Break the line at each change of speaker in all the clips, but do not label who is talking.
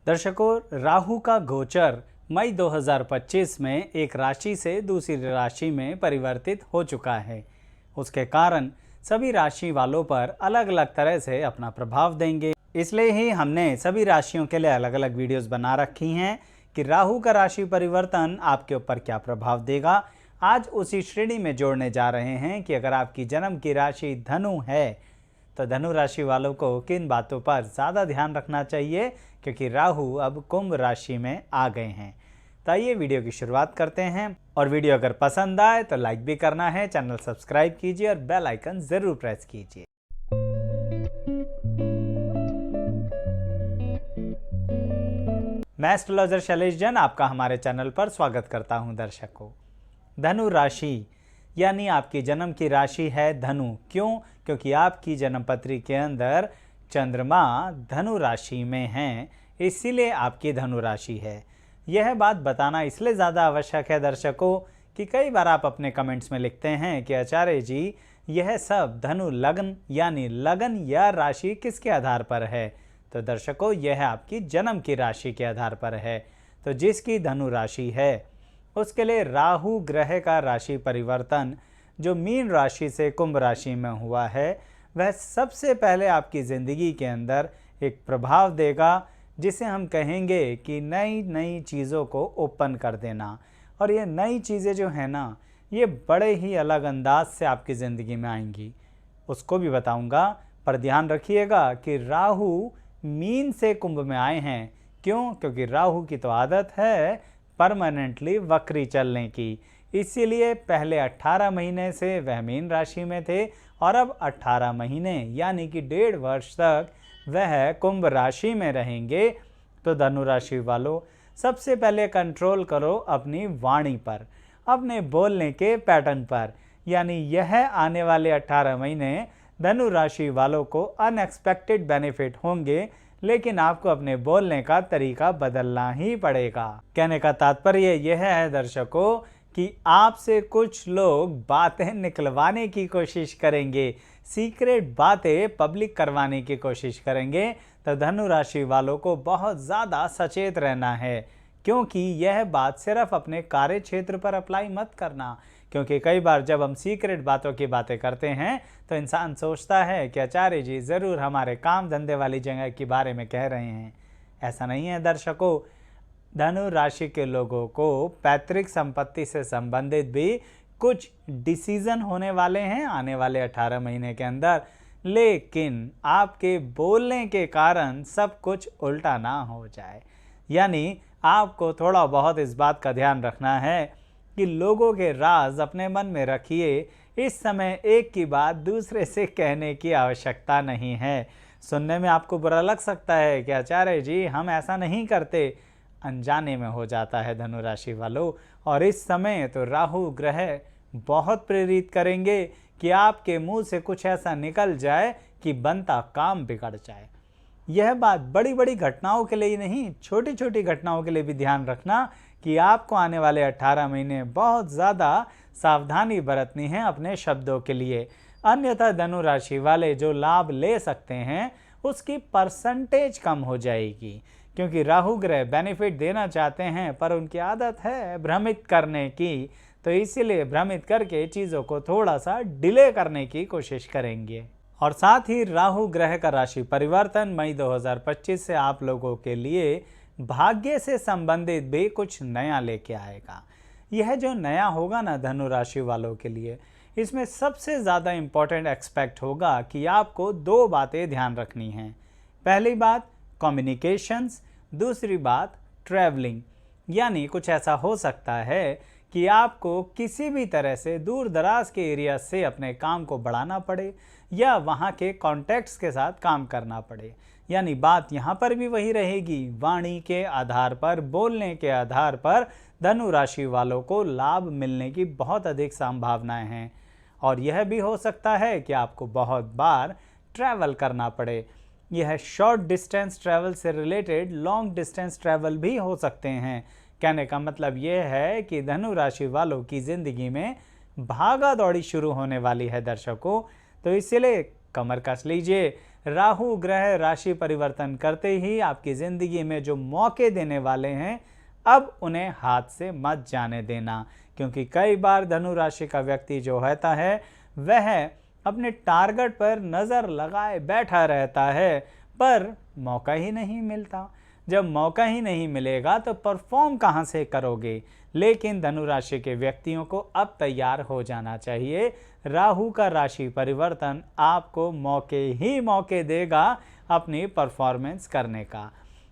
दर्शकों, राहु का गोचर मई 2025 में एक राशि से दूसरी राशि में परिवर्तित हो चुका है। उसके कारण सभी राशि वालों पर अलग अलग तरह से अपना प्रभाव देंगे। इसलिए ही हमने सभी राशियों के लिए अलग अलग वीडियोस बना रखी हैं कि राहु का राशि परिवर्तन आपके ऊपर क्या प्रभाव देगा। आज उसी श्रेणी में जोड़ने जा रहे हैं कि अगर आपकी जन्म की राशि धनु है तो धनु राशि वालों को किन बातों पर ज़्यादा ध्यान रखना चाहिए, क्योंकि राहु अब कुंभ राशि में आ गए हैं। तो आइए वीडियो की शुरुआत करते हैं। और वीडियो अगर पसंद आए तो लाइक भी करना है, चैनल सब्सक्राइब कीजिए और बेल आइकन ज़रूर प्रेस कीजिए। मैं एस्ट्रोलॉजर शैलेश जैन आपका हमारे चैनल पर स्वागत करता हूं। दर्शकों, धनु राशि यानी आपकी जन्म की राशि है धनु। क्यों? क्योंकि आपकी जन्म पत्री के अंदर चंद्रमा धनु राशि में हैं, इसीलिए आपकी धनु राशि है। यह बात बताना इसलिए ज़्यादा आवश्यक है दर्शकों कि कई बार आप अपने कमेंट्स में लिखते हैं कि आचार्य जी, यह सब धनु लग्न यानी लगन या राशि किसके आधार पर है? तो दर्शकों, यह आपकी जन्म की राशि के आधार पर है। तो जिसकी धनु राशि है उसके लिए राहु ग्रह का राशि परिवर्तन जो मीन राशि से कुंभ राशि में हुआ है, वह सबसे पहले आपकी ज़िंदगी के अंदर एक प्रभाव देगा, जिसे हम कहेंगे कि नई नई चीज़ों को ओपन कर देना। और ये नई चीज़ें जो हैं ना, ये बड़े ही अलग अंदाज से आपकी ज़िंदगी में आएंगी, उसको भी बताऊंगा। पर ध्यान रखिएगा कि राहु मीन से कुंभ में आए हैं। क्यों? क्योंकि राहु की तो आदत है परमानेंटली वक्री चलने की, इसीलिए पहले 18 महीने से वह मीन राशि में थे और अब 18 महीने यानी कि 1.5 वर्ष तक वह कुंभ राशि में रहेंगे। तो धनु राशि वालों, सबसे पहले कंट्रोल करो अपनी वाणी पर, अपने बोलने के पैटर्न पर। यानी यह आने वाले 18 महीने धनु राशि वालों को अनएक्सपेक्टेड बेनिफिट होंगे, लेकिन आपको अपने बोलने का तरीका बदलना ही पड़ेगा। कहने का तात्पर्य यह है दर्शकों कि आपसे कुछ लोग बातें निकलवाने की कोशिश करेंगे, सीक्रेट बातें पब्लिक करवाने की कोशिश करेंगे। तो धनु राशि वालों को बहुत ज़्यादा सचेत रहना है, क्योंकि यह बात सिर्फ अपने कार्य क्षेत्र पर अप्लाई मत करना। क्योंकि कई बार जब हम सीक्रेट बातों की बातें करते हैं तो इंसान सोचता है कि आचार्य जी ज़रूर हमारे काम धंधे वाली जगह के बारे में कह रहे हैं। ऐसा नहीं है दर्शकों। धनु राशि के लोगों को पैतृक संपत्ति से संबंधित भी कुछ डिसीजन होने वाले हैं आने वाले 18 महीने के अंदर, लेकिन आपके बोलने के कारण सब कुछ उल्टा ना हो जाए। यानी आपको थोड़ा बहुत इस बात का ध्यान रखना है कि लोगों के राज अपने मन में रखिए। इस समय एक की बात दूसरे से कहने की आवश्यकता नहीं है। सुनने में आपको बुरा लग सकता है कि आचार्य जी हम ऐसा नहीं करते, अनजाने में हो जाता है धनु राशि वालों। और इस समय तो राहु ग्रह बहुत प्रेरित करेंगे कि आपके मुंह से कुछ ऐसा निकल जाए कि बनता काम बिगड़ जाए। यह बात बड़ी बड़ी घटनाओं के लिए ही नहीं, छोटी छोटी घटनाओं के लिए भी ध्यान रखना कि आपको आने वाले 18 महीने बहुत ज़्यादा सावधानी बरतनी है अपने शब्दों के लिए। अन्यथा धनु राशि वाले जो लाभ ले सकते हैं उसकी परसेंटेज कम हो जाएगी, क्योंकि राहु ग्रह बेनिफिट देना चाहते हैं पर उनकी आदत है भ्रमित करने की। तो इसीलिए भ्रमित करके चीज़ों को थोड़ा सा डिले करने की कोशिश करेंगे। और साथ ही राहु ग्रह का राशि परिवर्तन मई 2025 से आप लोगों के लिए भाग्य से संबंधित भी कुछ नया लेके आएगा। यह जो नया होगा ना धनु राशि वालों के लिए, इसमें सबसे ज़्यादा इम्पॉर्टेंट एक्सपेक्ट होगा कि आपको 2 बातें ध्यान रखनी हैं। पहली बात कम्युनिकेशंस, दूसरी बात ट्रैवलिंग। यानी कुछ ऐसा हो सकता है कि आपको किसी भी तरह से दूर दराज के एरिया से अपने काम को बढ़ाना पड़े या वहाँ के कॉन्टैक्ट्स के साथ काम करना पड़े। यानी बात यहाँ पर भी वही रहेगी, वाणी के आधार पर, बोलने के आधार पर धनु राशि वालों को लाभ मिलने की बहुत अधिक संभावनाएं हैं। और यह भी हो सकता है कि आपको बहुत बार ट्रैवल करना पड़े। यह शॉर्ट डिस्टेंस ट्रैवल से रिलेटेड लॉन्ग डिस्टेंस ट्रैवल भी हो सकते हैं। कहने का मतलब यह है कि धनु राशि वालों की ज़िंदगी में भागा दौड़ी शुरू होने वाली है दर्शकों। तो इसीलिए कमर कस लीजिए, राहु ग्रह राशि परिवर्तन करते ही आपकी ज़िंदगी में जो मौके देने वाले हैं, अब उन्हें हाथ से मत जाने देना, क्योंकि कई बार धनु राशि का व्यक्ति जो होता है वह अपने टारगेट पर नज़र लगाए बैठा रहता है, पर मौका ही नहीं मिलता। जब मौका ही नहीं मिलेगा तो परफॉर्म कहाँ से करोगे। लेकिन धनु राशि के व्यक्तियों को अब तैयार हो जाना चाहिए। राहु का राशि परिवर्तन आपको मौके ही मौके देगा अपनी परफॉर्मेंस करने का।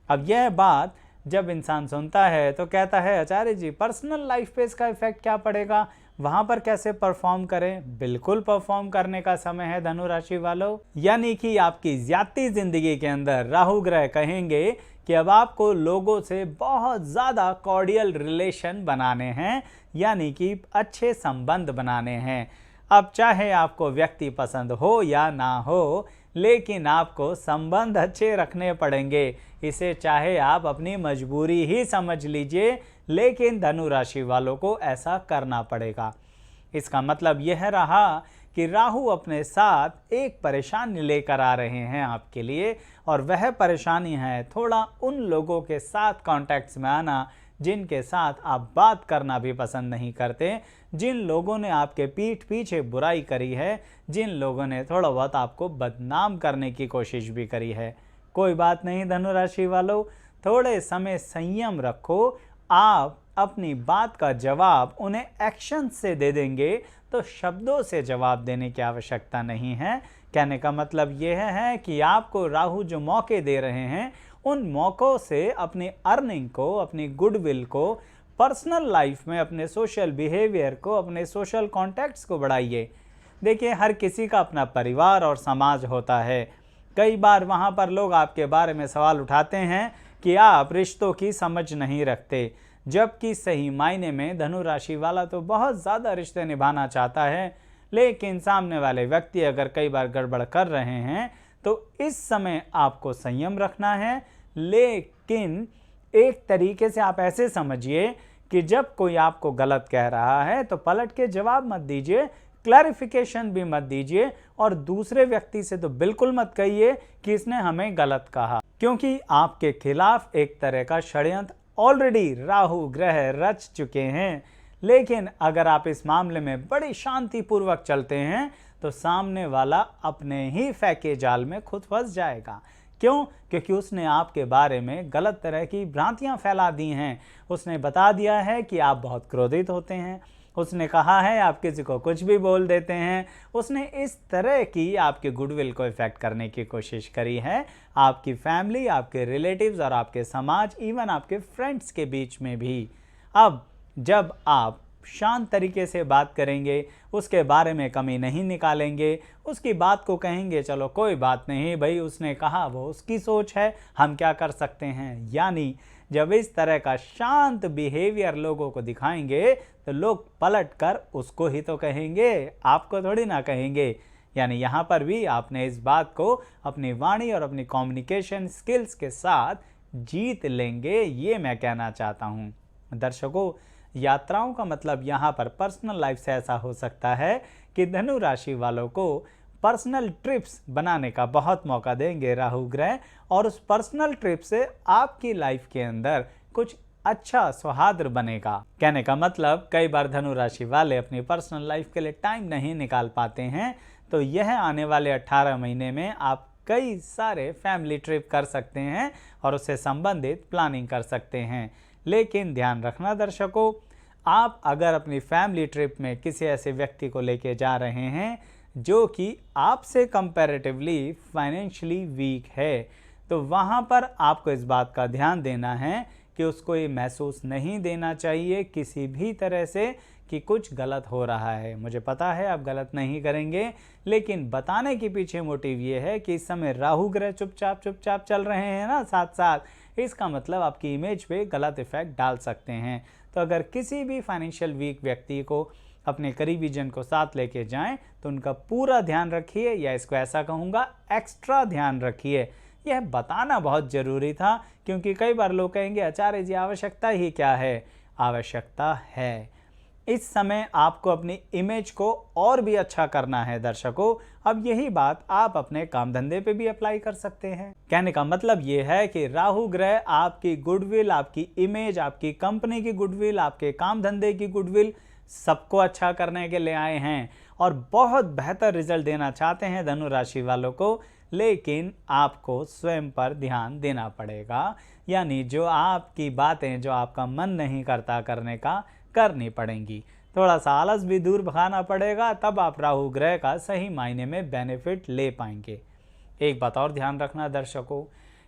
अब यह बात जब इंसान सुनता है तो कहता है, आचार्य जी पर्सनल लाइफ पे इसका इफेक्ट क्या पड़ेगा, वहां पर कैसे परफॉर्म करें। बिल्कुल परफॉर्म करने का समय है धनु राशि वालों। यानी कि आपकी ज्यादती जिंदगी के अंदर राहु ग्रह कहेंगे कि अब आपको लोगों से बहुत ज़्यादा कॉर्डियल रिलेशन बनाने हैं, यानी कि अच्छे संबंध बनाने हैं। अब चाहे आपको व्यक्ति पसंद हो या ना हो, लेकिन आपको संबंध अच्छे रखने पड़ेंगे। इसे चाहे आप अपनी मजबूरी ही समझ लीजिए, लेकिन धनु राशि वालों को ऐसा करना पड़ेगा। इसका मतलब यह रहा कि राहु अपने साथ एक परेशानी लेकर आ रहे हैं आपके लिए, और वह परेशानी है थोड़ा उन लोगों के साथ कांटेक्ट्स में आना जिनके साथ आप बात करना भी पसंद नहीं करते, जिन लोगों ने आपके पीठ पीछे बुराई करी है, जिन लोगों ने थोड़ा बहुत आपको बदनाम करने की कोशिश भी करी है। कोई बात नहीं धनु राशि वालों, थोड़े समय संयम रखो। आप अपनी बात का जवाब उन्हें एक्शन से दे देंगे तो शब्दों से जवाब देने की आवश्यकता नहीं है। कहने का मतलब यह है कि आपको राहु जो मौके दे रहे हैं, उन मौक़ों से अपनी अर्निंग को, अपनी गुडविल को, पर्सनल लाइफ में अपने सोशल बिहेवियर को, अपने सोशल कॉन्टैक्ट्स को बढ़ाइए। देखिए, हर किसी का अपना परिवार और समाज होता है। कई बार वहाँ पर लोग आपके बारे में सवाल उठाते हैं कि आप रिश्तों की समझ नहीं रखते, जबकि सही मायने में धनु राशि वाला तो बहुत ज़्यादा रिश्ते निभाना चाहता है, लेकिन सामने वाले व्यक्ति अगर कई बार गड़बड़ कर रहे हैं तो इस समय आपको संयम रखना है। लेकिन एक तरीके से आप ऐसे समझिए कि जब कोई आपको गलत कह रहा है तो पलट के जवाब मत दीजिए, क्लैरिफिकेशन भी मत दीजिए, और दूसरे व्यक्ति से तो बिल्कुल मत कहिए कि इसने हमें गलत कहा, क्योंकि आपके खिलाफ एक तरह का षड्यंत्र ऑलरेडी राहु ग्रह रच चुके हैं। लेकिन अगर आप इस मामले में बड़ी शांतिपूर्वक चलते हैं तो सामने वाला अपने ही फेंके जाल में खुद फंस जाएगा। क्यों? क्योंकि उसने आपके बारे में गलत तरह की भ्रांतियां फैला दी हैं। उसने बता दिया है कि आप बहुत क्रोधित होते हैं, उसने कहा है आप किसी को कुछ भी बोल देते हैं, उसने इस तरह की आपके गुडविल को इफेक्ट करने की कोशिश करी है, आपकी फैमिली, आपके रिलेटिव्स और आपके समाज, इवन आपके फ्रेंड्स के बीच में भी। अब जब आप शांत तरीके से बात करेंगे, उसके बारे में कमी नहीं निकालेंगे, उसकी बात को कहेंगे चलो कोई बात नहीं भाई, उसने कहा वो उसकी सोच है, हम क्या कर सकते हैं। यानी जब इस तरह का शांत बिहेवियर लोगों को दिखाएंगे तो लोग पलट कर उसको ही तो कहेंगे, आपको थोड़ी ना कहेंगे। यानी यहाँ पर भी आपने इस बात को अपनी वाणी और अपनी कम्युनिकेशन स्किल्स के साथ जीत लेंगे, ये मैं कहना चाहता हूँ। दर्शकों, यात्राओं का मतलब यहाँ पर पर्सनल लाइफ से ऐसा हो सकता है कि धनु राशि वालों को पर्सनल ट्रिप्स बनाने का बहुत मौका देंगे राहु ग्रह, और उस पर्सनल ट्रिप से आपकी लाइफ के अंदर कुछ अच्छा सौहार्द बनेगा। कहने का मतलब कई बार धनु राशि वाले अपनी पर्सनल लाइफ के लिए टाइम नहीं निकाल पाते हैं, तो यह आने वाले 18 महीने में आप कई सारे फैमिली ट्रिप कर सकते हैं और उससे संबंधित प्लानिंग कर सकते हैं। लेकिन ध्यान रखना दर्शकों, आप अगर अपनी फैमिली ट्रिप में किसी ऐसे व्यक्ति को लेके जा रहे हैं जो कि आपसे कंपैरेटिवली फाइनेंशियली वीक है, तो वहाँ पर आपको इस बात का ध्यान देना है कि उसको ये महसूस नहीं देना चाहिए किसी भी तरह से कि कुछ गलत हो रहा है। मुझे पता है आप गलत नहीं करेंगे, लेकिन बताने के पीछे मोटिव ये है कि इस समय राहु ग्रह चुपचाप चल रहे हैं ना साथ साथ, इसका मतलब आपकी इमेज पे गलत इफेक्ट डाल सकते हैं। तो अगर किसी भी फाइनेंशियल वीक व्यक्ति को अपने करीबी जन को साथ लेके जाएं तो उनका पूरा ध्यान रखिए, या इसको ऐसा कहूँगा एक्स्ट्रा ध्यान रखिए। यह बताना बहुत ज़रूरी था, क्योंकि कई बार लोग कहेंगे आचार्य जी आवश्यकता ही क्या है। आवश्यकता है, इस समय आपको अपनी इमेज को और भी अच्छा करना है दर्शकों। अब यही बात आप अपने काम धंधे पे भी अप्लाई कर सकते हैं। कहने का मतलब ये है कि राहु ग्रह आपकी गुडविल, आपकी इमेज, आपकी कंपनी की गुडविल, आपके काम धंधे की गुडविल सबको अच्छा करने के लिए आए हैं और बहुत बेहतर रिजल्ट देना चाहते हैं धनु राशि वालों को। लेकिन आपको स्वयं पर ध्यान देना पड़ेगा, यानी जो आपकी बातें जो आपका मन नहीं करता करने का करनी पड़ेंगी। थोड़ा सा आलस भी दूर भगाना पड़ेगा, तब आप राहु ग्रह का सही मायने में बेनिफिट ले पाएंगे। एक बात और ध्यान रखना दर्शकों,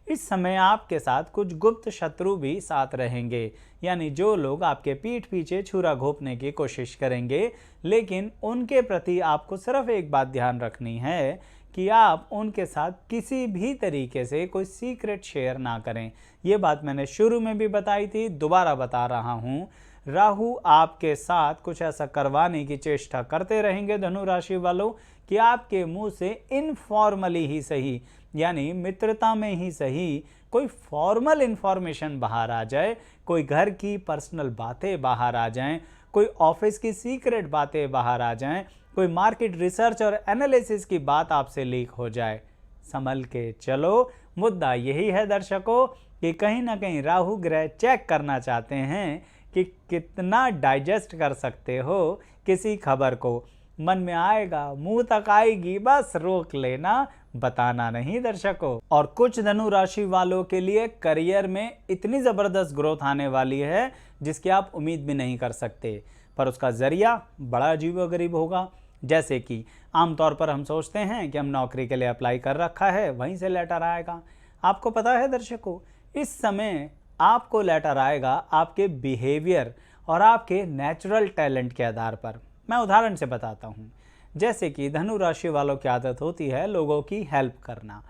इस समय आपके साथ कुछ गुप्त शत्रु भी साथ रहेंगे, यानी जो लोग आपके पीठ पीछे छुरा घोंपने की कोशिश करेंगे। लेकिन उनके प्रति आपको सिर्फ एक बात ध्यान रखनी है कि आप उनके साथ किसी भी तरीके से कोई सीक्रेट शेयर ना करें। ये बात मैंने शुरू में भी बताई थी, दोबारा बता रहा हूँ। राहु आपके साथ कुछ ऐसा करवाने की चेष्टा करते रहेंगे धनु राशि वालों कि आपके मुंह से इनफॉर्मली ही सही, यानी मित्रता में ही सही, कोई फॉर्मल इंफॉर्मेशन बाहर आ जाए, कोई घर की पर्सनल बातें बाहर आ जाएं, कोई ऑफिस की सीक्रेट बातें बाहर आ जाएं, कोई मार्केट रिसर्च और एनालिसिस की बात आपसे लीक हो जाए। संभल के चलो। मुद्दा यही है दर्शकों कि कहीं ना कहीं राहु ग्रह चेक करना चाहते हैं कि कितना डाइजेस्ट कर सकते हो किसी खबर को। मन में आएगा, मुंह तक आएगी, बस रोक लेना, बताना नहीं दर्शकों। और कुछ धनु राशि वालों के लिए करियर में इतनी जबरदस्त ग्रोथ आने वाली है जिसकी आप उम्मीद भी नहीं कर सकते, पर उसका जरिया बड़ा अजीबोगरीब होगा। जैसे कि आमतौर पर हम सोचते हैं कि हम नौकरी के लिए अप्लाई कर रखा है, वहीं से लेटर आएगा। आपको पता है दर्शकों, इस समय आपको लेटर आएगा आपके बिहेवियर और आपके नेचुरल टैलेंट के आधार पर। मैं उदाहरण से बताता हूँ। जैसे कि धनु राशि वालों की आदत होती है लोगों की हेल्प करना।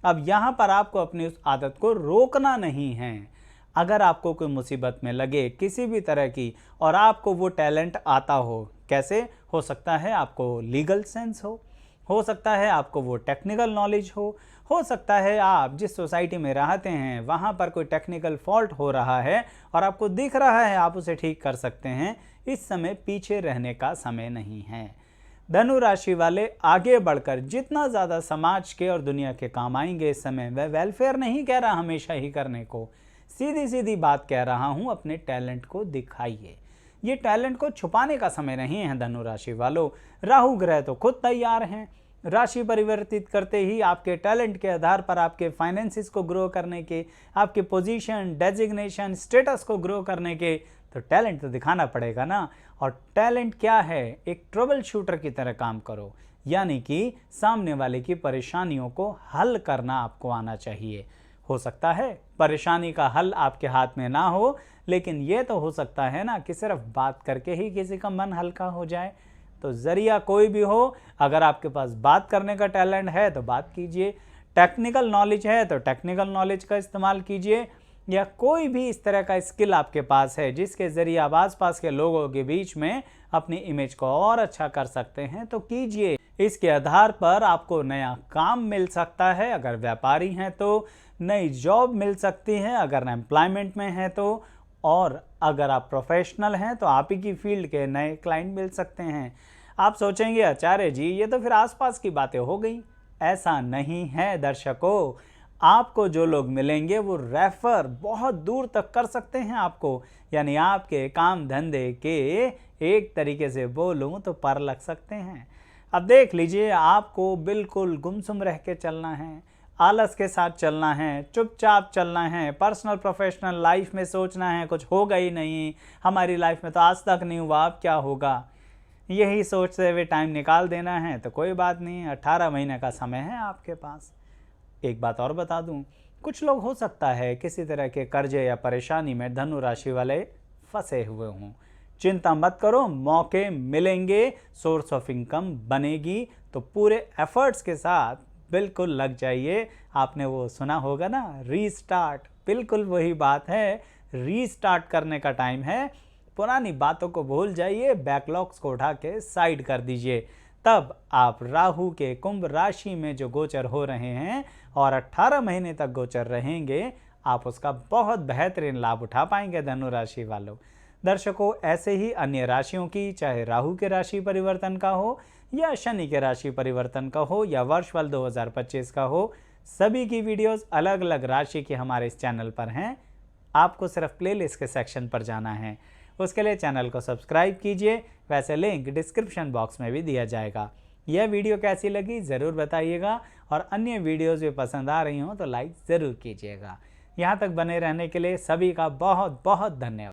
अब यहाँ पर आपको अपनी उस आदत को रोकना नहीं है। अगर आपको कोई मुसीबत में लगे किसी भी तरह की और आपको वो टैलेंट आता हो, कैसे हो सकता है आपको लीगल सेंस हो सकता है आपको वो टेक्निकल नॉलेज हो सकता है आप जिस सोसाइटी में रहते हैं वहाँ पर कोई टेक्निकल फॉल्ट हो रहा है और आपको दिख रहा है आप उसे ठीक कर सकते हैं। इस समय पीछे रहने का समय नहीं है। धनु राशि वाले आगे बढ़कर जितना ज़्यादा समाज के और दुनिया के काम आएंगे इस समय, वह वेलफेयर नहीं कह रहा हमेशा ही करने को, सीधी सीधी बात कह रहा हूँ, अपने टैलेंट को दिखाइए। ये टैलेंट को छुपाने का समय नहीं है धनु राशि वालों। राहु ग्रह तो खुद तैयार हैं। राशि परिवर्तित करते ही आपके टैलेंट के आधार पर आपके फाइनेंसिस को ग्रो करने के, आपके पोजीशन, डेजिग्नेशन, स्टेटस को ग्रो करने के, तो टैलेंट तो दिखाना पड़ेगा ना। और टैलेंट क्या है? एक ट्रबल शूटर की तरह काम करो, यानी कि सामने वाले की परेशानियों को हल करना आपको आना चाहिए। हो सकता है परेशानी का हल आपके हाथ में ना हो, लेकिन यह तो हो सकता है ना कि सिर्फ बात करके ही किसी का मन हल्का हो जाए। तो जरिया कोई भी हो, अगर आपके पास बात करने का टैलेंट है तो बात कीजिए, टेक्निकल नॉलेज है तो टेक्निकल नॉलेज का इस्तेमाल कीजिए, या कोई भी इस तरह का स्किल आपके पास है जिसके जरिए आप आसपास के लोगों के बीच में अपनी इमेज को और अच्छा कर सकते हैं तो कीजिए। इसके आधार पर आपको नया काम मिल सकता है, अगर व्यापारी हैं तो नई जॉब मिल सकती है, अगर एम्प्लॉयमेंट में है तो, और अगर आप प्रोफेशनल हैं तो आप ही की फील्ड के नए क्लाइंट मिल सकते हैं। आप सोचेंगे आचार्य जी ये तो फिर आसपास की बातें हो गई। ऐसा नहीं है दर्शकों, आपको जो लोग मिलेंगे वो रेफर बहुत दूर तक कर सकते हैं आपको, यानी आपके काम धंधे के एक तरीके से बोलूं तो पर लग सकते हैं। अब देख लीजिए, आपको बिल्कुल गुमसुम रह के चलना है, आलस के साथ चलना है, चुपचाप चलना है, पर्सनल प्रोफेशनल लाइफ में सोचना है कुछ होगा ही नहीं, हमारी लाइफ में तो आज तक नहीं हुआ, अब क्या होगा, यही सोचते हुए टाइम निकाल देना है तो कोई बात नहीं, 18 महीने का समय है आपके पास। एक बात और बता दूं, कुछ लोग हो सकता है किसी तरह के कर्जे या परेशानी में धनु राशि वाले फंसे हुए हों। चिंता मत करो, मौके मिलेंगे, सोर्स ऑफ इनकम बनेगी, तो पूरे एफर्ट्स के साथ बिल्कुल लग जाइए। आपने वो सुना होगा ना, रीस्टार्ट, बिल्कुल वही बात है, रीस्टार्ट करने का टाइम है। पुरानी बातों को भूल जाइए, बैकलॉग्स को उठा के साइड कर दीजिए। तब आप राहु के कुंभ राशि में जो गोचर हो रहे हैं और 18 महीने तक गोचर रहेंगे, आप उसका बहुत बेहतरीन लाभ उठा पाएंगे धनु राशि वालों। दर्शकों, ऐसे ही अन्य राशियों की, चाहे राहु के राशि परिवर्तन का हो या शनि के राशि परिवर्तन का हो या वर्षफल 2025 का हो, सभी की वीडियोस अलग अलग राशि के हमारे इस चैनल पर हैं। आपको सिर्फ प्लेलिस्ट के सेक्शन पर जाना है, उसके लिए चैनल को सब्सक्राइब कीजिए। वैसे लिंक डिस्क्रिप्शन बॉक्स में भी दिया जाएगा। यह वीडियो कैसी लगी ज़रूर बताइएगा, और अन्य वीडियोस भी पसंद आ रही हों तो लाइक ज़रूर कीजिएगा। यहाँ तक बने रहने के लिए सभी का बहुत बहुत धन्यवाद।